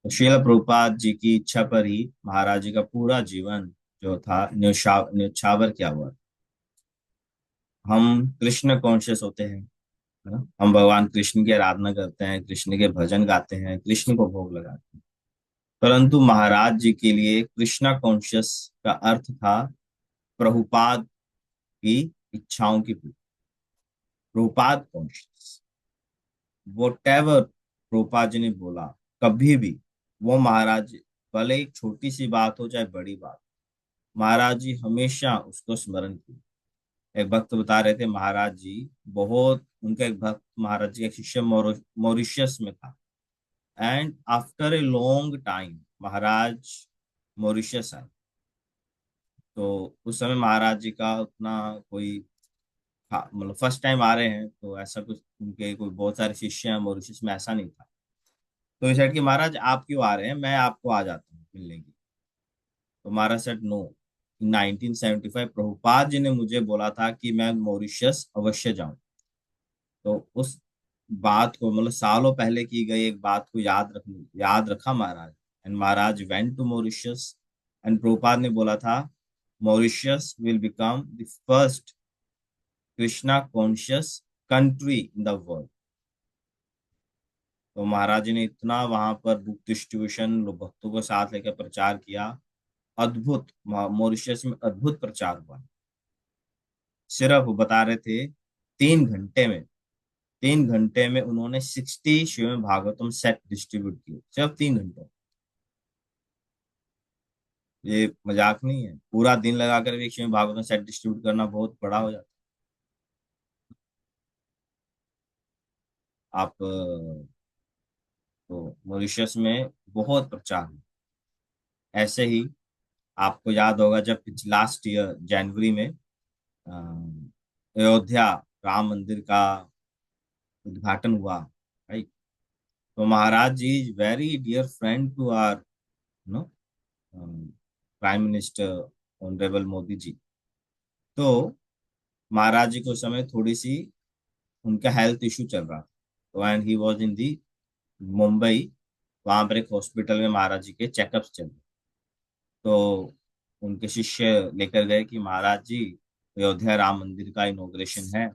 श्रील प्रभुपाद जी की इच्छा पर ही महाराज जी का पूरा जीवन जो था न्यौछावर किया हुआ। हम कृष्ण कॉन्शियस होते हैं, है ना। हम भगवान कृष्ण की आराधना करते हैं, कृष्ण के भजन गाते हैं, कृष्ण को भोग लगाते हैं। परंतु महाराज जी के लिए कृष्णा कॉन्शियस का अर्थ था प्रभुपाद की इच्छाओं की पूर्ति। Prabhupada conscious, whatever Prabhupada ji ने बोला, कभी भी वो महाराज, भले एक छोटी सी बात हो चाहे बड़ी बात, महाराज जी हमेशा उसको स्मरण किए। एक भक्त बता रहे थे, महाराज जी बहुत, उनका एक भक्त महाराज जी का एक शिष्य मॉरिशस में था। And after a long time Maharaj Mauritius आए। तो उस समय महाराज जी का उतना कोई, हाँ मतलब फर्स्ट टाइम आ रहे हैं तो ऐसा कुछ, उनके कोई बहुत सारे शिष्य हैं मॉरिशस में, ऐसा नहीं था। तो इस साइड कि महाराज आप क्यों आ रहे हैं, मैं आपको आ जाता हूँ मिलने की। तो महाराज सेड नो, 1975 प्रभुपाद जी ने मुझे बोला था कि मैं मॉरिशस अवश्य जाऊं। तो उस बात को, मतलब सालों पहले की गई एक बात को याद रखा Maharaj. And Maharaj went to Mauritius. And Prabhupada ने बोला था, Mauritius will become the first Krishna conscious country in the world. तो महाराज जी ने इतना वहां पर बुक डिस्ट्रीब्यूशन भक्तों को साथ लेकर प्रचार किया। अद्भुत, मॉरिशस में अद्भुत प्रचार हुआ। सिर्फ वो बता रहे थे 3 घंटे में, 3 घंटे में उन्होंने 60 श्रीमद् भागवतम सेट डिस्ट्रीब्यूट किए, सिर्फ 3 घंटे। ये मजाक नहीं है, पूरा दिन लगाकर भी एक श्रीमद् भागवतम सेट डिस्ट्रीब्यूट करना बहुत बड़ा हो जाता है। आप तो मॉरिशस में बहुत प्रचार हुआ। ऐसे ही आपको याद होगा जब लास्ट ईयर जनवरी में अयोध्या राम मंदिर का उद्घाटन हुआ, राइट। तो Maharaj ji is very dear friend to our, no, prime minister honourable Modi ji. तो महाराज जी को उस समय थोड़ी सी उनका हेल्थ इशू चल रहा था। तो एंड ही वाज इन दी मुंबई, वहां पर एक हॉस्पिटल में महाराज जी के चेकअप्स चल रहे। तो उनके शिष्य लेकर गए कि महाराज जी, अयोध्या राम मंदिर का इनॉग्रेशन है,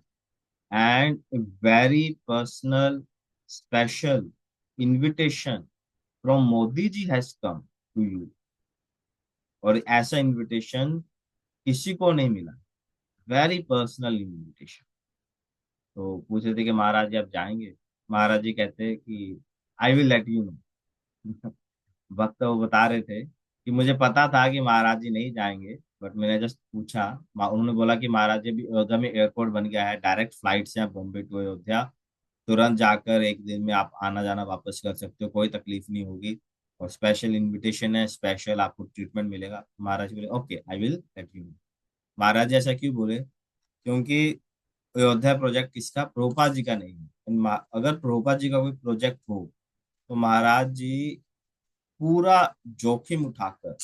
and very personal special invitation from Modi ji has come to you. और ऐसा इनविटेशन किसी को नहीं मिला, वेरी पर्सनल इनविटेशन। तो पूछे थे कि महाराज जी आप जाएंगे। महाराज जी कहते हैं कि आई विल लेट यू नो। वक्त वो बता रहे थे कि मुझे पता था कि महाराज जी नहीं जाएंगे, बट मैंने जस्ट पूछा। उन्होंने बोला कि महाराज जी अभी अयोध्या में एयरपोर्ट बन गया है, डायरेक्ट फ्लाइट से आप बॉम्बे टू अयोध्या तुरंत जाकर एक दिन में आप आना जाना वापस कर सकते हो, कोई तकलीफ नहीं होगी। और स्पेशल इनविटेशन है, स्पेशल आपको ट्रीटमेंट मिलेगा। महाराज जी बोले okay I will let you know. Maharaj ji ऐसा क्यों बोले, क्योंकि अयोध्या प्रोजेक्ट किसका, प्रभुपाद जी का नहीं है। अगर प्रभुपाद जी का कोई प्रोजेक्ट हो तो महाराज जी पूरा जोखिम उठाकर,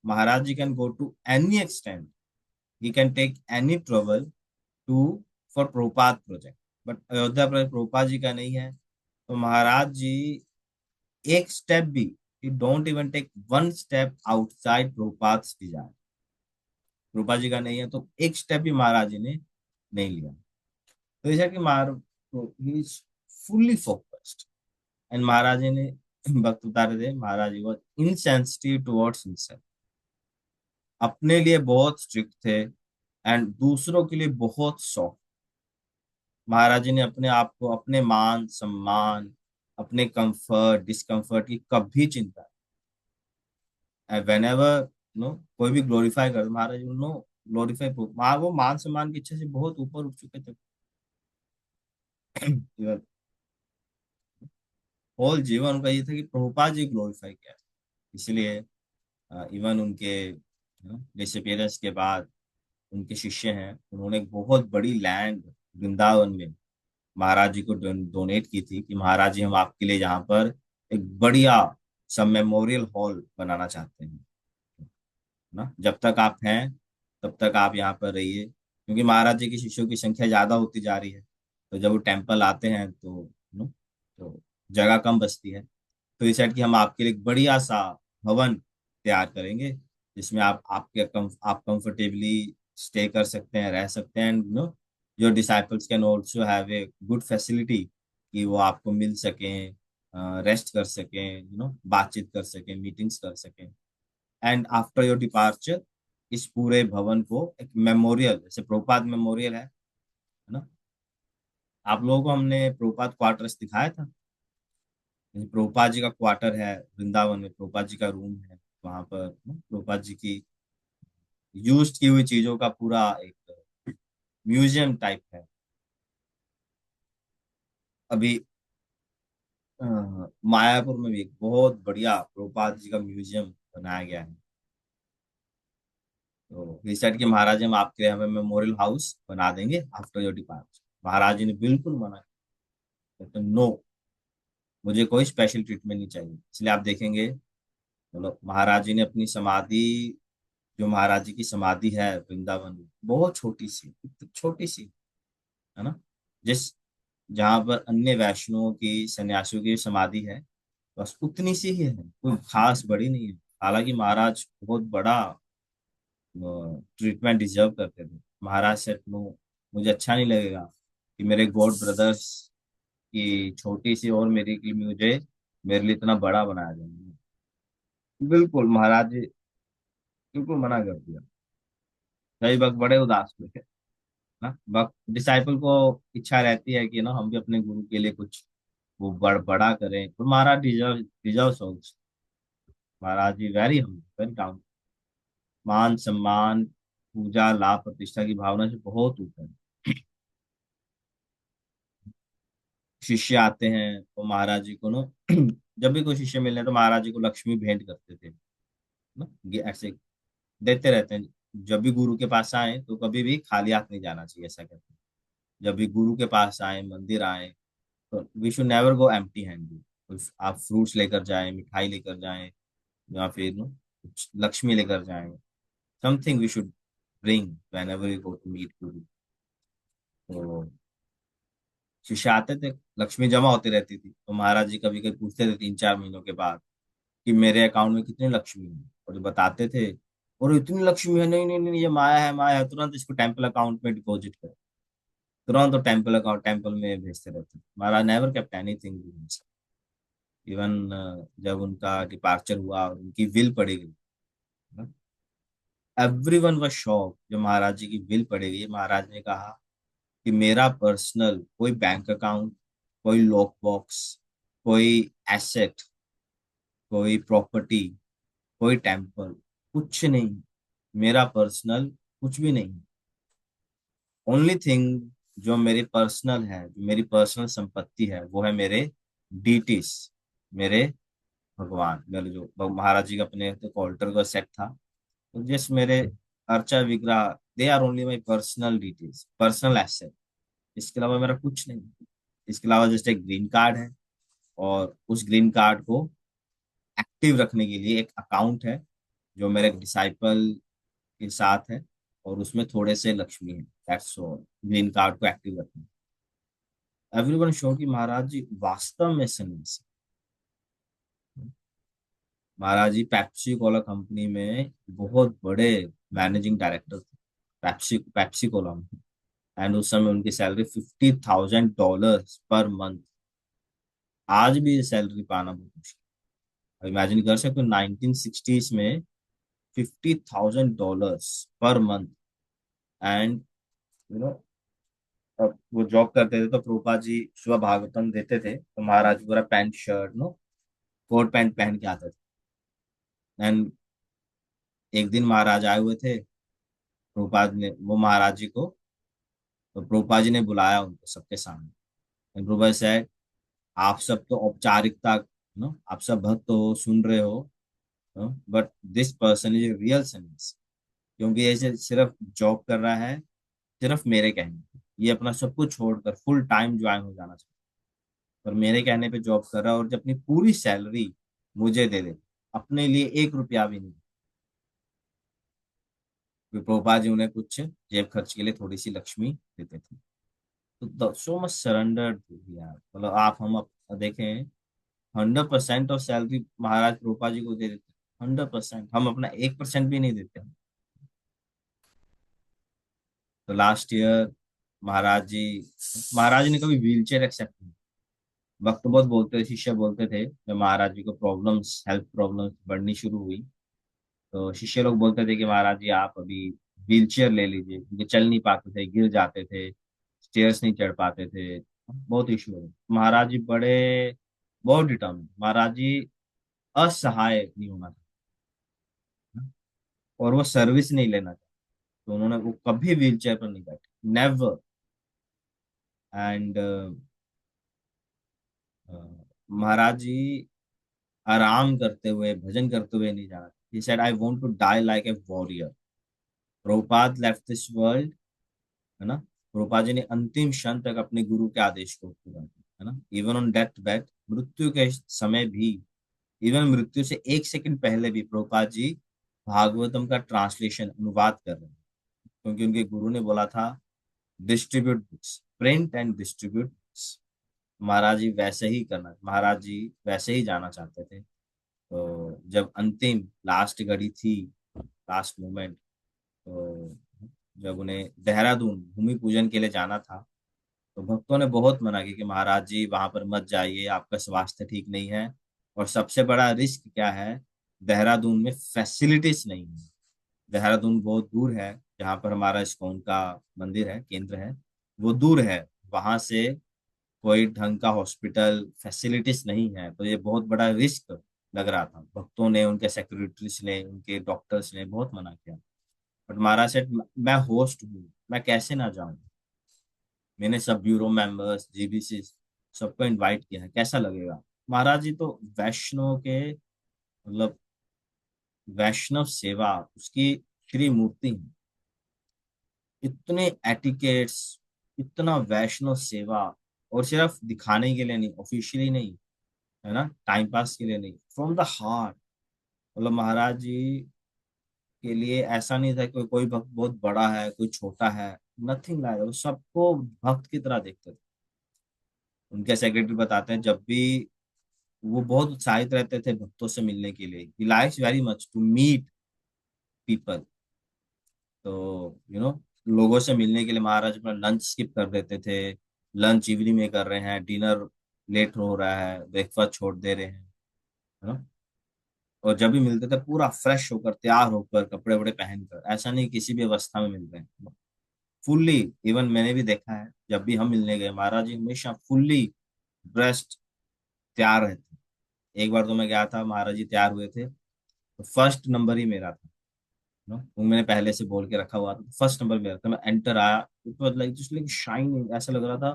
Maharaj ji can go to any extent, he can take any trouble to for Prabhupada project. But Ayodhya project Prabhupada ji का नहीं है। तो महाराज जी एक स्टेप भी, don't even take one step outside Prabhupada desire. Prabhupada ji का नहीं है तो एक स्टेप भी महाराज जी ने नहीं लिया। तो ऐसा कि he is fully focused. And Maharaj ji ने वक्त बता रहे थे, Maharaj ji was insensitive towards himself, अपने लिए बहुत स्ट्रिक्ट थे एंड दूसरों के लिए बहुत सॉफ्ट। महाराज जी ने अपने आप को, अपने मान सम्मान, अपने कंफर्ट डिस्कम्फर्ट की कभी चिंता, वेन एवर, नो, कोई भी ग्लोरीफाई कर, महाराज जी नो ग्लोरीफाई, वो मान सम्मान की इच्छा से बहुत ऊपर उठ चुके थे। होल जीवन उनका ये था कि प्रभुपाद जी ग्लोरीफाई किया। इसलिए इवन उनके डिसअपियरेंस के बाद उनके शिष्य हैं, उन्होंने एक बहुत बड़ी लैंड वृंदावन में महाराज जी को डोनेट की थी कि महाराज जी हम आपके लिए यहाँ पर एक बढ़िया सब मेमोरियल हॉल बनाना चाहते हैं, ना। जब तक आप हैं तब तक आप यहाँ पर रहिए, क्योंकि महाराज जी के शिष्यों की संख्या ज्यादा होती जा रही है। तो जब वो टेम्पल आते हैं तो तो जगह कम बचती है। तो डिसाइड कि हम आपके लिए एक बढ़िया सा भवन तैयार करेंगे, जिसमें आप कंफर्टेबली स्टे कर सकते हैं, रह सकते हैं, and your disciples can also have a good facility, कि वो आपको मिल सकें, रेस्ट कर सकें, बातचीत कर सकें, मीटिंग्स कर सकें। एंड आफ्टर योर डिपार्चर, इस पूरे भवन को एक मेमोरियल, जैसे प्रोपात मेमोरियल है ना, आप लोगों को हमने प्रोपात क्वार्टर्स दिखाया था। जैसे प्रोपात जी का क्वार्टर है वृंदावन में, प्रोपात जी का रूम है वहां पर, प्रोपात जी की यूज की हुई चीजों का पूरा एक म्यूजियम टाइप है। अभी मायापुर में भी एक बहुत बढ़िया प्रोपात जी का म्यूजियम बनाया गया है। तो ही सेड कि महाराज जी, हम आपके लिए हमें मेमोरियल हाउस बना देंगे आफ्टर योर डिपार्चर। महाराज जी ने बिल्कुल मना किया, तो नो, मुझे कोई स्पेशल ट्रीटमेंट नहीं चाहिए। इसलिए आप देखेंगे, मतलब महाराज जी ने अपनी समाधि, जो महाराज जी की समाधि है वृंदावन में, बहुत छोटी सी, छोटी सी, है ना, जिस जहाँ पर अन्य वैष्णवों की, सन्यासियों की समाधि है, बस उतनी सी ही है, कोई खास बड़ी नहीं है। हालांकि महाराज बहुत बड़ा ट्रीटमेंट डिजर्व करते थे। महाराज से नो, मुझे अच्छा नहीं लगेगा कि मेरे गॉड ब्रदर्स की छोटी सी और मेरी की मुझे, मेरे लिए इतना बड़ा बनाया जाए। बिल्कुल महाराज जी बिल्कुल मना कर दिया। कई वक्त बड़े उदास हुए थे ना, वक्त डिसाइपल को इच्छा रहती है कि ना हम भी अपने गुरु के लिए कुछ वो बड़ा करें, तो महाराज डिजर्व सोच। महाराज जी वेरी हम वेरी डाउन, मान सम्मान, पूजा, लाभ, प्रतिष्ठा की भावना से बहुत ऊपर। शिष्य आते हैं तो महाराज जी को ना जब भी कोई शिष्य मिलने तो महाराज जी को लक्ष्मी भेंट करते थे ना, ये ऐसे देते रहते हैं। जब भी गुरु के पास आए तो कभी भी खाली हाथ नहीं जाना चाहिए, ऐसा कहते हैं। जब भी गुरु के पास आए, मंदिर आए, तो we should never go empty hand. आप फ्रूट्स लेकर जाएं, मिठाई लेकर जाएं, या फिर कुछ लक्ष्मी लेकर जाएं, something we should bring whenever we go to meet guru. तो शिष्य आते थे, लक्ष्मी जमा होती रहती थी, तो महाराज जी कभी कभी पूछते थे 3-4 महीनों के बाद कि मेरे अकाउंट में कितनी लक्ष्मी है, और जो बताते थे, और इतनी लक्ष्मी है, नहीं नहीं नहीं, ये माया है, माया है, तुरंत इसको टेम्पल अकाउंट में डिपॉजिट कर, तुरंत तो टेम्पल अकाउंट टेम्पल में भेजते रहते थे। महाराज नेवर केप्ट एनीथिंग। इवन जब उनका डिपार्चर हुआ और उनकी विल पड़ी गई, एवरीवन वाज शॉक। जब महाराज जी की विल पड़ी गई, महाराज ने कहा कि मेरा पर्सनल कोई बैंक अकाउंट, कोई लॉक बॉक्स, कोई एसेट, कोई प्रॉपर्टी, कोई टेम्पल, कुछ नहीं, मेरा पर्सनल कुछ भी नहीं। ओनली थिंग जो मेरी पर्सनल है, जो मेरी पर्सनल संपत्ति है, वो है मेरे डीटीज, मेरे भगवान, मेरे जो महाराज जी का अपने ऑल्टर का सेट था, तो जिस मेरे अर्चा विग्रह, they are only my personal details, personal asset. इसके अलावा मेरा कुछ नहीं। इसके अलावा जस्ट एक ग्रीन कार्ड है, और उस ग्रीन कार्ड को एक्टिव रखने के लिए एक अकाउंट है जो मेरे डिसाइपल के साथ है, और उसमें थोड़े से लक्ष्मी है, दैट्स ऑल। ग्रीन कार्ड को एक्टिव रखना। एवरीवन शो कि महाराज जी वास्तव में सन्यासी। महाराज जी पेप्सी कोला कंपनी में बहुत बड़े मैनेजिंग डायरेक्टर थे, पेप्सी पेप्सी कोला में। एंड उस समय उनकी सैलरी $50,000 पर मंथ। आज भी ये सैलरी पाना बहुत मुश्किल। इमेजिन कर सकते हो 1960s में $50,000 per month. And you know अब वो जॉब करते थे तो प्रभुपाद जी सुबह भागवतम देते थे, तो महाराज पूरा पैंट शर्ट कोट पैंट पहन के आते थे। एंड एक दिन महाराज आए हुए थे, प्रभुपाद ने वो महाराज जी को, तो प्रभुपाद जी ने बुलाया उनको सबके सामने। And प्रभुपाद said, आप सब तो औपचारिकता, आप सब भक्त हो, सुन रहे हो, but this person is real सन्यासी। क्योंकि ये सिर्फ जॉब कर रहा है, सिर्फ मेरे कहने पे। ये अपना सब कुछ छोड़कर फुल टाइम ज्वाइन हो जाना चाहिए, पर मेरे कहने पे जॉब कर रहा है, और जब अपनी पूरी सैलरी मुझे दे दे, अपने लिए 1 रुपया भी नहीं। फिर प्रभुपाद जी उन्हें कुछ जेब खर्च के लिए थोड़ी सी लक्ष्मी देते थे। तो सो मच सरेंडर यार, मतलब आप हम देखें 100% ऑफ सैलरी महाराज रूपा जी को दे देते। 100%, हम अपना 1% भी नहीं देते। तो लास्ट ईयर महाराज जी, महाराज ने कभी व्हील चेयर एक्सेप्ट नहीं। वक्त बहुत बोलते थे, शिष्य बोलते थे, जब महाराज जी को प्रॉब्लम्स, हेल्थ प्रॉब्लम्स बढ़नी शुरू हुई, तो शिष्य लोग बोलते थे कि महाराज जी आप अभी व्हील चेयर ले लीजिए, क्योंकि चल नहीं पाते थे, गिर जाते थे, स्टेयर्स नहीं चढ़ पाते थे, बहुत इशू है। महाराज जी बड़े, बहुत डिटर्मिन महाराज जी, असहाय नहीं होना था, और वो सर्विस नहीं लेना था। तो उन्होंने, वो कभी व्हील चेयर पर नहीं बैठे, नेवर। एंड महाराज जी आराम करते हुए, भजन करते हुए नहीं जाना। He said I want to die like a warrior. Prabhupada left this world, है ना, प्रभुपाद जी ने अंतिम क्षण तक अपने गुरु के आदेश को पूरा किया, है ना, इवन ऑन डेथ बेड, मृत्यु के समय भी, इवन मृत्यु से 1 सेकंड पहले भी प्रभुपाद जी भागवतम का ट्रांसलेशन, अनुवाद कर रहे हैं, क्योंकि उनके गुरु ने बोला था distribute books, print and distribute books. Maharaj ji वैसे ही करना, महाराज जी वैसे ही जाना चाहते थे। तो जब अंतिम लास्ट घड़ी थी, लास्ट मोमेंट, तो जब उन्हें देहरादून भूमि पूजन के लिए जाना था, तो भक्तों ने बहुत मना किया कि महाराज जी वहां पर मत जाइए, आपका स्वास्थ्य ठीक नहीं है, और सबसे बड़ा रिस्क क्या है, देहरादून में फैसिलिटीज नहीं है। देहरादून बहुत दूर है, जहाँ पर हमारा इस्कॉन का मंदिर है, केंद्र है, वो दूर है। वहां से कोई ढंग का हॉस्पिटल फैसिलिटीज नहीं है, तो ये बहुत बड़ा रिस्क लग रहा था। भक्तों ने, उनके सेक्रेटरीज ने, उनके डॉक्टर्स ने बहुत मना किया। बट महाराज सेठ, मैं होस्ट हूँ, मैं कैसे ना जाऊं। मैंने सब ब्यूरो मेंबर्स, जीबीसी, सबको इनवाइट किया है, कैसा लगेगा। महाराज जी तो वैष्णव के, मतलब वैष्णव सेवा उसकी श्री मूर्ति है। इतने एटिकेट्स, इतना वैष्णव सेवा, और सिर्फ दिखाने के लिए नहीं, ऑफिशियली नहीं, है ना, टाइम पास के लिए नहीं, फ्रॉम द हार्ट। मतलब महाराज जी के लिए ऐसा नहीं था कि कोई भक्त बहुत बड़ा है, कोई छोटा है, नथिंग लाइक, वो सबको भक्त की तरह देखते थे। उनके सेक्रेटरी बताते हैं, जब भी वो बहुत उत्साहित रहते थे भक्तों से मिलने के लिए, he likes very much to meet people. तो लोगों से मिलने के लिए महाराज अपना लंच स्किप कर देते थे। लंच इवनिंग में कर रहे हैं, डिनर लेट हो रहा है, ब्रेकफास्ट छोड़ दे रहे हैं, है ना। और जब भी मिलते थे पूरा फ्रेश होकर, तैयार होकर, कपड़े वपड़े पहनकर, ऐसा नहीं किसी भी अवस्था में मिल रहे हैं, फुल्ली। इवन मैंने भी देखा है, जब भी हम मिलने गए, महाराज जी हमेशा फुल्ली ड्रेस्ड, तैयार रहते। एक बार तो मैं गया था, महाराज जी तैयार हुए थे, तो फर्स्ट नंबर ही मेरा था, वो मैंने पहले से बोल के रखा हुआ था, फर्स्ट नंबर मेरा था। मैं एंटर आया, it was like just like shining, ऐसा लग रहा था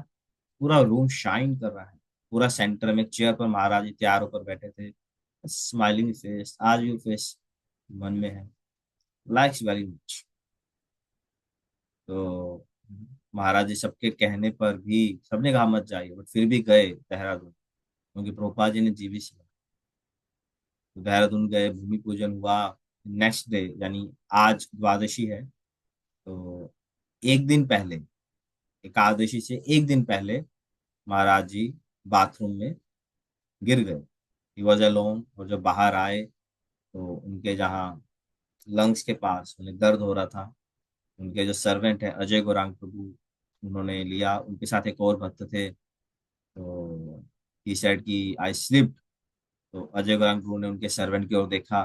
पूरा रूम शाइन कर रहा है। पूरा सेंटर में चेयर पर महाराज जी तैयार होकर बैठे थे, स्माइलिंग फेस, आज भी फेस मन में है, लाइक्स वेरी मच। तो महाराज जी सबके कहने पर भी, सबने कहा मत जाइए, बट फिर भी गए देहरादून, क्योंकि प्रभुपाद जी ने जीवीसी, तो देहरादून गए, भूमि पूजन हुआ। नेक्स्ट डे, यानी आज द्वादशी है, तो एक दिन पहले, एकादशी से एक दिन पहले, महाराज जी बाथरूम में गिर गए। ही वॉज अलोन, और जब बाहर आए, तो उनके जहाँ लंग्स के पास उन्हें दर्द हो रहा था। उनके जो सर्वेंट है अजय गौरांग प्रभु, उन्होंने लिया, उनके साथ एक और भक्त थे, तो ही सेड कि आई स्लिप्ड। तो अजय गौरांग प्रभु ने उनके सर्वेंट की ओर देखा,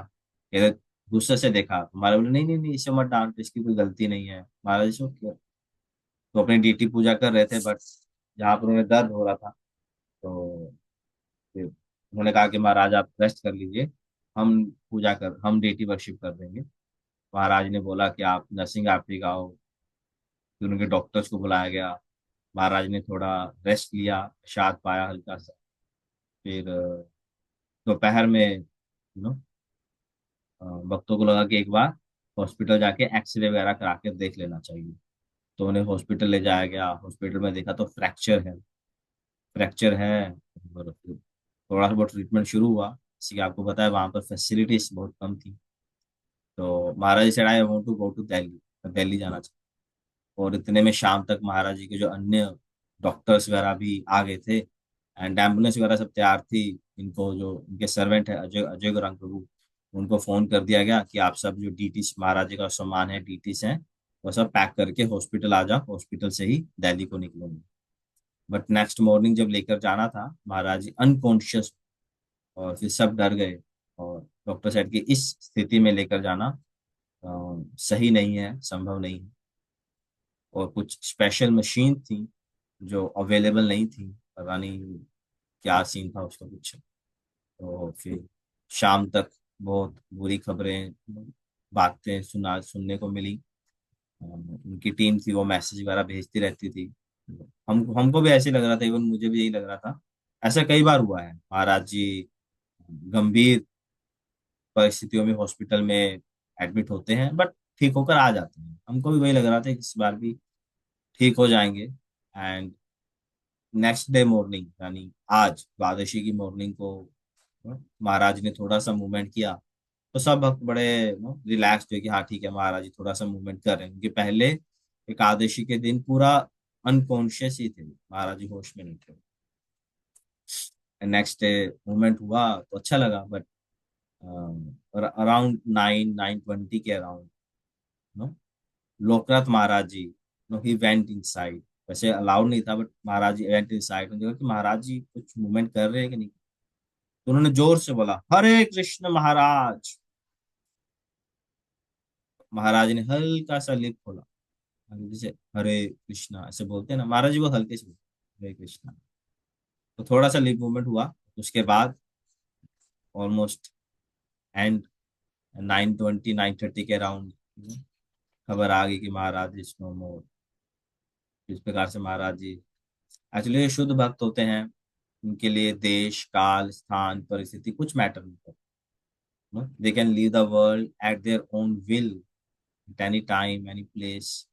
कहते, गुस्से से देखा, तो महाराज बोले नहीं नहीं नहीं, इसे मत डांट, इसकी कोई गलती नहीं है। महाराज जी तो अपनी डीटी पूजा कर रहे थे, बट जहाँ पर उन्हें दर्द हो रहा था, तो फिर उन्होंने कहा कि महाराज आप रेस्ट कर लीजिए, हम डीटी वर्शिप कर देंगे। महाराज ने बोला कि आप नर्सिंग आपकी आओ। फिर उनके डॉक्टर्स को बुलाया गया। महाराज ने थोड़ा रेस्ट लिया, प्रसाद पाया हल्का सा। फिर दोपहर में भक्तों को लगा कि एक बार हॉस्पिटल जाके एक्सरे वगैरह करा के देख लेना चाहिए। तो उन्हें हॉस्पिटल ले जाया गया, हॉस्पिटल में देखा तो फ्रैक्चर है। और फिर थोड़ा सा बहुत ट्रीटमेंट शुरू हुआ। जैसे कि आपको पता है, वहाँ पर फैसिलिटीज बहुत कम थी। तो महाराज जी से I want to go to Delhi, मैं दिल्ली जाना चाहता। और इतने में शाम तक महाराज जी के जो अन्य डॉक्टर्स वगैरह भी आ गए थे, एंड एम्बुलेंस वगैरह सब तैयार थी। इनको जो इनके सर्वेंट है अजय अजय गौरांग प्रभु, उनको फोन कर दिया गया कि आप सब जो डीटी महाराज जी का सामान है, डीटीस हैं, वो सब पैक करके हॉस्पिटल आ जाओ, हॉस्पिटल से ही दिल्ली को निकलूंगी। बट नेक्स्ट मॉर्निंग जब लेकर जाना था, महाराज जी अनकॉन्शियस, और फिर सब डर गए। और डॉक्टर साहब की इस स्थिति में लेकर जाना सही नहीं है, संभव नहीं है। और कुछ स्पेशल मशीन थी जो अवेलेबल नहीं थी, पता नहीं क्या सीन था उसका कुछ। तो फिर शाम तक बहुत बुरी खबरें, बातें सुनने को मिली। उनकी टीम थी वो मैसेज वगैरह भेजती रहती थी। हमको भी ऐसे लग रहा था, इवन मुझे भी यही लग रहा था। ऐसा कई बार हुआ है, महाराज जी गंभीर परिस्थितियों में हॉस्पिटल में एडमिट होते हैं, बट ठीक होकर आ जाते हैं। हमको भी वही लग रहा था कि इस बार भी ठीक हो जाएंगे। एंड नेक्स्ट डे मॉर्निंग, यानी आज द्वादशी की मॉर्निंग को महाराज ने थोड़ा सा मूवमेंट किया, तो सब भक्त बड़े रिलैक्स हुए कि हाँ ठीक है, महाराज जी थोड़ा सा मूवमेंट कर रहे हैं, क्योंकि पहले एकादशी के दिन पूरा अनकॉन्शियस ही थे महाराज जी, होश में नहीं थे। नेक्स्ट डे मूवमेंट हुआ तो अच्छा लगा, बट अराउंड 9-9:20 के around no Loknath Maharaj ji, no he went inside. वैसे अलाउड नहीं था, but Maharaj ji went inside. उन्होंने देखा कि महाराज जी कुछ मूवमेंट कर रहे हैं कि नहीं, तो उन्होंने जोर से बोला, हरे कृष्ण महाराज। महाराज ने हल्का सा लिप खोला, जैसे हरे कृष्णा ऐसे बोलते हैं ना, महाराज जी वो हल्के से बोले, हरे कृष्णा। तो थोड़ा सा लिप मूवमेंट हुआ, उसके बाद ऑलमोस्ट एंड 9:20-9:30 के अराउंड खबर आ गई कि महाराज जी नो मोर। इस प्रकार से महाराज जी एक्चुअली शुद्ध भक्त होते हैं, उनके लिए देश काल स्थान परिस्थिति कुछ मैटर नहीं करता। They can leave the world at their own will, at any time any place.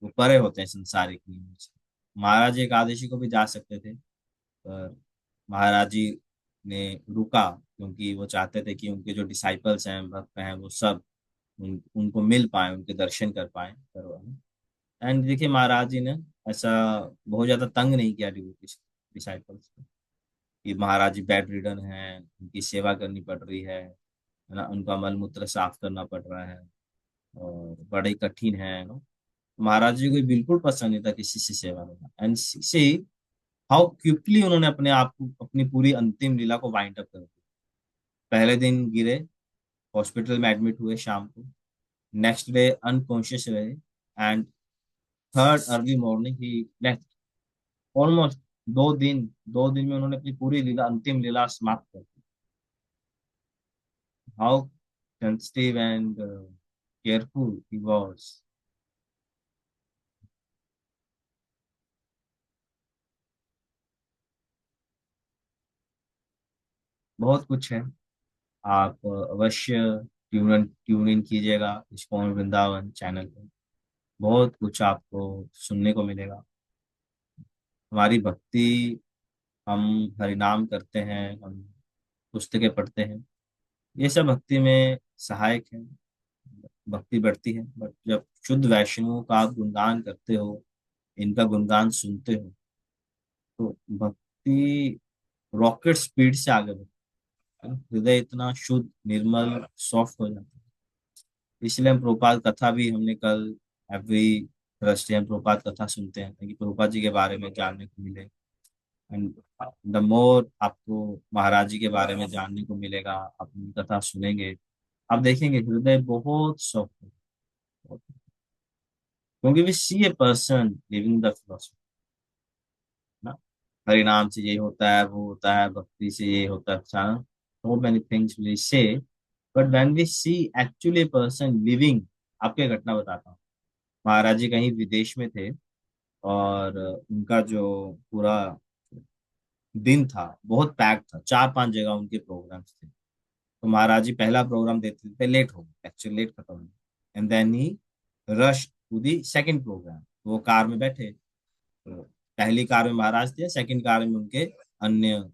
वो परे होते हैं संसारिक नियमों से। महाराज जी एकादशी को भी जा सकते थे, पर महाराज जी ने रुका, क्योंकि वो चाहते थे कि उनके जो डिसाइपल्स हैं, भक्त हैं, वो सब उनको मिल पाए, उनके दर्शन कर पाए। एंड देखिए महाराज जी ने ऐसा बहुत ज्यादा तंग नहीं किया डिसाइपल्स को, कि महाराज जी बेड रिडन हैं, उनकी सेवा करनी पड़ रही है ना, उनका मल मूत्र साफ करना पड़ रहा है, और बड़े कठिन है नो। महाराज जी को बिल्कुल पसंद नहीं था किसी से सेवा लेना। एंड सी हाउ क्विकली उन्होंने अपने आप को, अपनी पूरी अंतिम लीला को वाइंड अप कर दिया। पहले दिन गिरे, हॉस्पिटल में एडमिट हुए शाम को, नेक्स्ट डे अनकॉन्शियस रहे, and third early morning he death. Almost 2 दिन में उन्होंने अपनी पूरी लीला, अंतिम लीला समाप्त कर दी। How sensitive and careful he was. बहुत कुछ है, आप अवश्य ट्यून इन कीजिएगा इस्कॉन वृंदावन चैनल पे। बहुत कुछ आपको सुनने को मिलेगा। हमारी भक्ति, हम हरिनाम करते हैं, हम पुस्तकें पढ़ते हैं, ये सब भक्ति में सहायक है, भक्ति बढ़ती है। बट जब शुद्ध वैष्णवों का आप गुणगान करते हो, इनका गुणगान सुनते हो, तो भक्ति रॉकेट स्पीड से आगे बढ़ती है। हृदय इतना शुद्ध निर्मल सॉफ्ट हो जाता है। इसलिए हम प्रभुपाद कथा भी, हमने कल एवरी थर्सडे हम प्रभुपाद कथा सुनते हैं, ताकि प्रभुपाद जी के बारे में जानने को मिले। एंड द मोर आपको महाराज जी के बारे में जानने को मिलेगा, आप उनकी कथा सुनेंगे, आप देखेंगे हृदय बहुत सॉफ्ट है। क्योंकि we see a person living the philosophy ना, हरिनाम से ये होता है, वो होता है, भक्ति से ये होता है, so many things we say, but when we see actually a person living। आपको एक घटना बताता हूँ। महाराज जी कहीं विदेश में थे, और उनका जो पूरा दिन था बहुत पैक था, 4-5 जगह उनके प्रोग्राम्स थे। तो महाराज जी पहला प्रोग्राम देते थे, लेट हो गए, एक्चुअली लेट खत्म हो गया, and then he rush to the second program. वो कार में बैठे, तो पहली कार में महाराज थे, सेकंड कार में उनके अन्य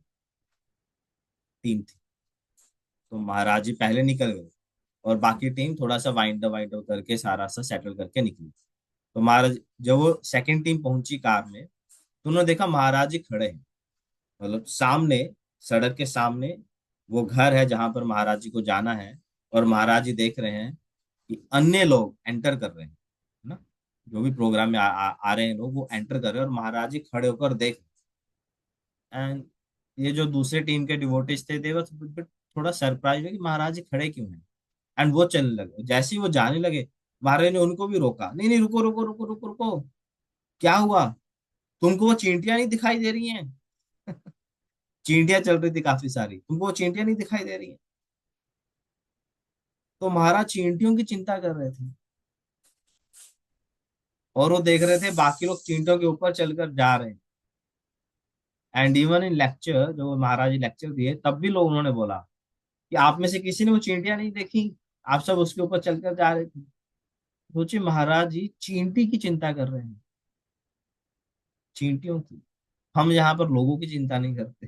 टीम थी। तो महाराज जी पहले निकल गए, और बाकी टीम थोड़ा सा वाइंड अप करके सारा सा सेटल करके निकली। तो महाराज, जब वो सेकंड टीम पहुंची कार में, तो उन्होंने देखा महाराज जी खड़े हैं, मतलब सामने, सड़क के सामने वो घर है जहां पर महाराज जी को जाना है। और महाराज जी देख रहे हैं कि अन्य लोग एंटर कर रहे हैं, है ना, जो भी प्रोग्राम में आ रहे हैं लोग, वो एंटर कर रहे हैं और महाराज जी खड़े होकर देख। एंड ये जो दूसरे टीम के डिवोटिस थे, दे बट थोड़ा सरप्राइज है कि महाराज जी खड़े क्यों हैं। एंड वो चलने लगे, जैसे ही वो जाने लगे, महाराज ने उनको भी रोका, नहीं नहीं, रुको रुको रुको रुको रुको, क्या हुआ, तुमको वो चींटियां नहीं दिखाई दे रही हैं? चींटियां चल रही थी काफी सारी, तुमको वो चींटियां नहीं दिखाई दे रही हैं? तो महाराज चींटियों की चिंता कर रहे थे, और वो देख रहे थे बाकी लोग चींटियों के ऊपर चलकर जा रहे हैं। एंड इवन इन लेक्चर, जो महाराज जी लेक्चर दिए, तब भी लोग, उन्होंने बोला कि आप में से किसी ने वो चींटियां नहीं देखी, आप सब उसके ऊपर चलकर जा रहे थे। सोचिए, महाराज जी चींटी की चिंता कर रहे हैं, चींटियों की। हम यहाँ पर लोगों की चिंता नहीं करते,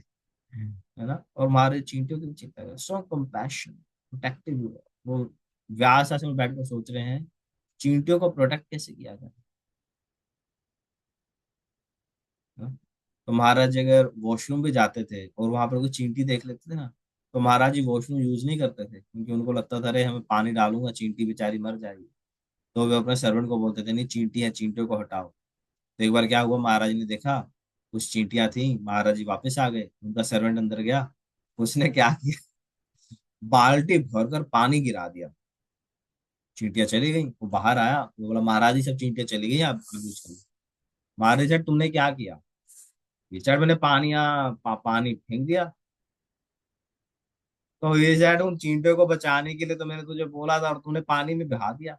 है ना, और हमारे चींटियों की भी चिंता करते। सो कंपैशन, प्रोटेक्टिव। वो व्यास आश्रम में बैठकर सोच रहे हैं चींटियों को प्रोटेक्ट कैसे किया जाए, है ना? तो महाराज जी अगर वॉशरूम भी जाते थे और वहां पर कोई चींटी देख लेते थे ना, तो महाराज जी वॉशरूम यूज नहीं करते थे, क्योंकि उनको लगता था अरे हमें पानी डालूंगा चींटी बेचारी मर जाएगी। तो वे अपने सर्वेंट को बोलते थे नहीं, चींटी है, चींटियों को हटाओ। तो एक बार क्या हुआ, महाराज ने देखा कुछ चींटियां थी, महाराज जी वापस आ गए, उनका सर्वेंट अंदर गया, उसने क्या किया, बाल्टी भरकर पानी गिरा दिया, चींटियां चली गई। वो बाहर आया, वो बोला महाराज जी सब चींटियां चली गई, आप यूज करो। महाराज सर तुमने क्या किया? रिचर्ड, मैंने पानी फेंक दिया। तो ये सैड, उन चींटियों को बचाने के लिए तो मैंने तुझे बोला था और तूने पानी में बहा दिया।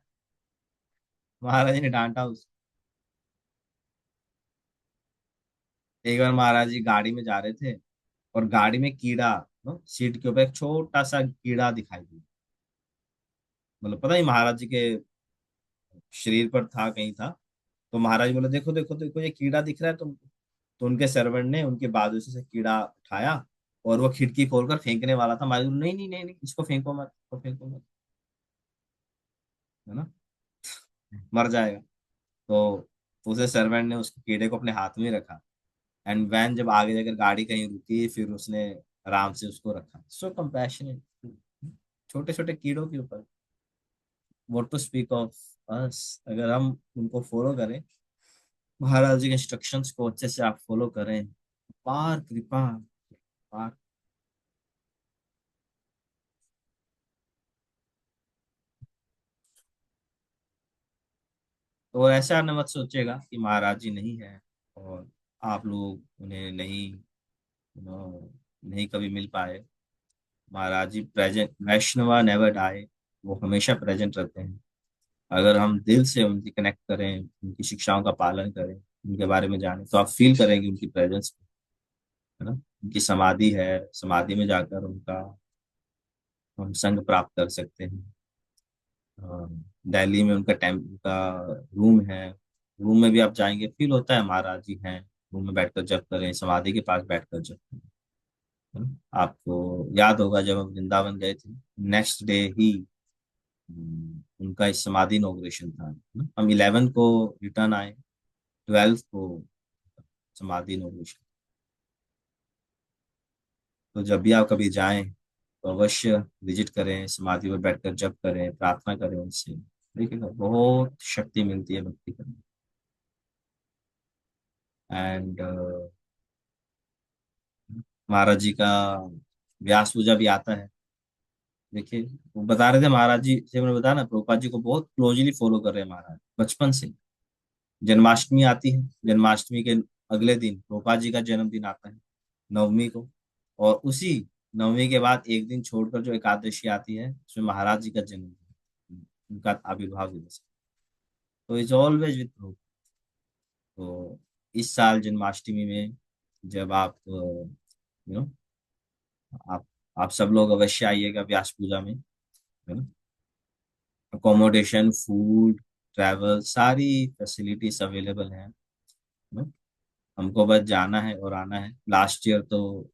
महाराज जी ने डांटा उसको। एक बार महाराज जी गाड़ी में जा रहे थे, और गाड़ी में कीड़ा, सीट के ऊपर एक छोटा सा कीड़ा दिखाई दिया, मतलब पता नहीं महाराज जी के शरीर पर था, कहीं था। तो महाराज बोले देखो देखो देखो, ये कीड़ा दिख रहा है तुमको? तो उनके सर्वेंट ने उनके बाजू से कीड़ा उठाया, और वो खिड़की खोलकर फेंकने वाला था। महाराज बोले, नहीं नहीं नहीं नहीं, इसको फेंको मत, इसको फेंको मत, है ना, मर जाएगा। तो उसे सर्वेंट ने उस कीड़े को अपने हाथ में रखा। एंड वैन जब आगे जाकर गाड़ी कहीं रुकी, फिर उसने आराम से उसको रखा। सो कंपैशनेट, छोटे छोटे कीड़ों के ऊपर। What to speak of us, अगर हम उनको फॉलो करें, महाराज जी के इंस्ट्रक्शंस को अच्छे से आप फॉलो करें, पार कृपा, पार। तो ऐसा न मत सोचेगा कि महाराज जी नहीं है और आप लोग उन्हें नहीं, नहीं कभी मिल पाए। महाराज जी प्रेजेंट, वैष्णवा नेवर डाई, वो हमेशा प्रेजेंट रहते हैं। अगर हम दिल से उनकी कनेक्ट करें, उनकी शिक्षाओं का पालन करें, उनके बारे में जानें, तो आप फील करेंगे उनकी प्रेजेंस, है ना। उनकी समाधि है, समाधि में जाकर उनका हम संग प्राप्त कर सकते हैं। अ, दिल्ली में उनका उनका रूम है, रूम में भी आप जाएंगे, फील होता है महाराज जी हैं, रूम में बैठकर जप करें, समाधि के पास बैठकर जप करें, है ना? आपको याद होगा जब हम वृंदावन गए थे, नेक्स्ट डे ही उनका इस समाधि इनॉग्रेशन था, है ना? हम 11 को रिटर्न आए, 12 को समाधि इनॉग्रेशन। तो जब भी आप कभी जाएं, तो अवश्य विजिट करें, समाधि में बैठकर जप करें, प्रार्थना करें उनसे, देखिएगा बहुत शक्ति मिलती है भक्ति करने। एंड महाराज जी का व्यास पूजा भी आता है। देखिए, वो बता रहे थे महाराज जी से, मैंने बताया ना, प्रभुपाद जी को बहुत क्लोजली फॉलो कर रहे हैं महाराज बचपन से। जन्माष्टमी आती है, जन्माष्टमी के अगले दिन प्रभुपाद जी का जन्मदिन आता है, नवमी को। और उसी नवमी के बाद एक दिन छोड़कर जो एकादशी आती है, उसमें महाराज जी का जन्मदिन, उनका आविर्भाव दिवस। तो इट्स ऑलवेज विथ प्रभु। तो इस साल जन्माष्टमी में जब आप यू नो आप आप सब लोग अवश्य आइएगा व्यास पूजा में, है ना। अकोमोडेशन, फूड, ट्रैवल, सारी फैसिलिटीज अवेलेबल हैं, है ना? हमको बस जाना है और आना है। लास्ट ईयर तो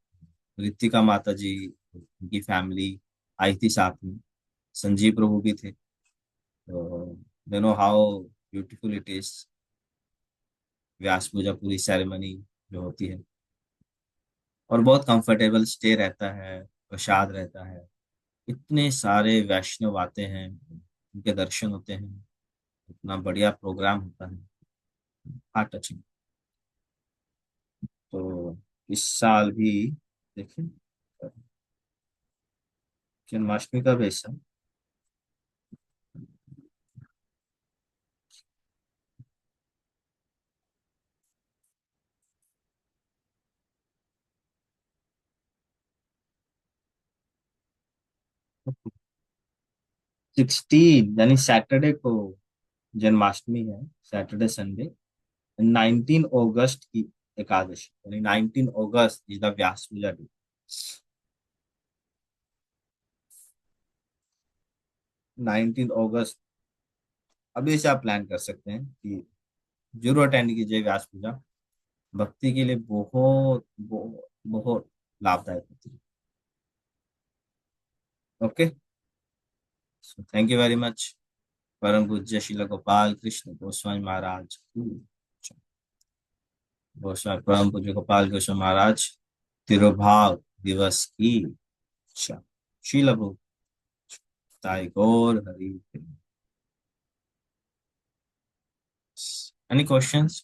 ऋतिका माता जी, उनकी फैमिली आई थी साथ में, संजीव प्रभु भी थे। तो you know how beautiful it is, Vyasa Puja पूरी सेरेमनी, जो होती है, और बहुत कंफर्टेबल स्टे रहता है, प्रसाद रहता है। इतने सारे वैष्णव आते हैं, उनके दर्शन होते हैं, इतना बढ़िया प्रोग्राम होता है, हार्ट टचिंग। तो इस साल भी देखिए, जन्माष्टमी का भी हिस्सा 16 यानी सैटरडे को जन्माष्टमी है, सैटरडे संडे। 19 अगस्त की एकादशी, यानी 19 August is the Vyasa Puja day. 19 अगस्त, अभी से आप प्लान कर सकते हैं कि जरूर अटेंड कीजिए व्यास पूजा। भक्ति के लिए बहुत बहुत बहुत लाभदायक होती है। Okay, so thank you very much. परम पूज्य श्रील गोपाल कृष्ण गोस्वामी महाराज की, गोस्वामी परम पूज्य गोपाल कृष्ण महाराज तिरुभाव दिवस की। अच्छा, श्रील ताई गौर हरि। Any questions?